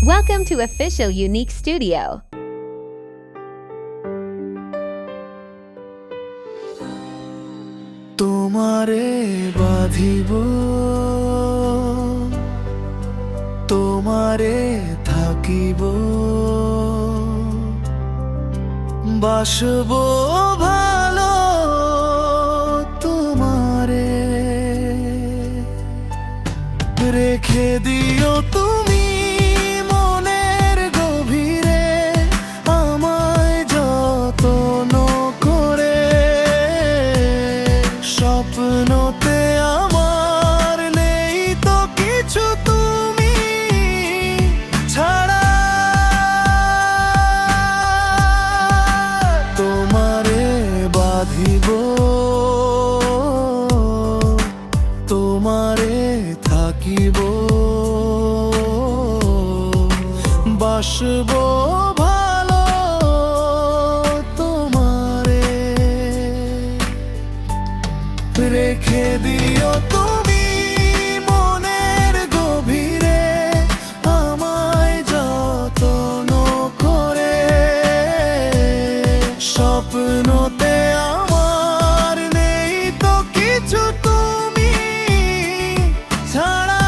Welcome to Official Unique Studio. তোমারে বাঁধিব, তোমারে থাকিব, বাসব ভালো তোমারে। রেখে দিও তুমি মনের গভীরে আমায় যত্ন করে। স্বপ্নতে আমার নেই তো কিছু তুমি ছাড়া। তোমারে বাঁধিব, তোমারে থাকিব, বাসব ভালো তোমারে। রেখে দিও তুমি মনের গভীরে আমায় যত্ন করে। স্বপ্নতে আমার নেই তো কিছু তুমি ছাড়া।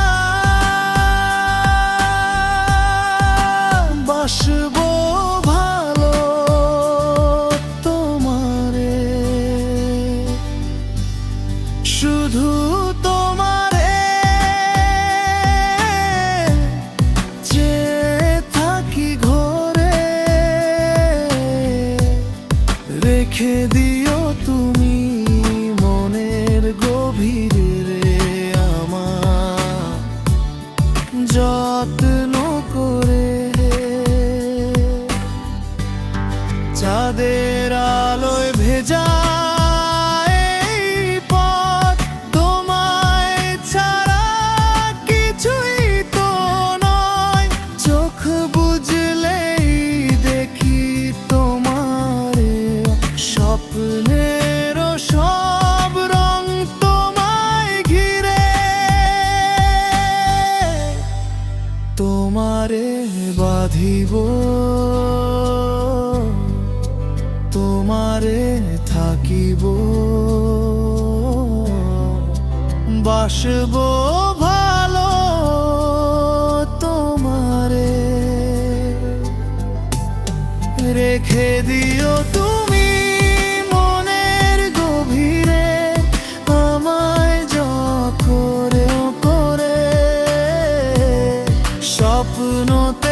বাসব ভালো তোমারে, শুধু তোমারে চেয়ে থাকি ঘরে। রেখে দিও তুমি মনের গভীরে আমার যত্ন করে। চাঁদের আলোয় ভেজা এই পথ, তোমায় ছাড়া কিছুই তো নয়। চোখ বুঝলেই দেখি তোমারে, স্বপ্নের সব রং তোমায় ঘিরে। তোমারে বাঁধিব, তোমারে থাকিব, বাসব ভালো তোমারে। রেখে দিও তুমি মনের গভীরে আমায় যত্ন করে। স্বপ্নতে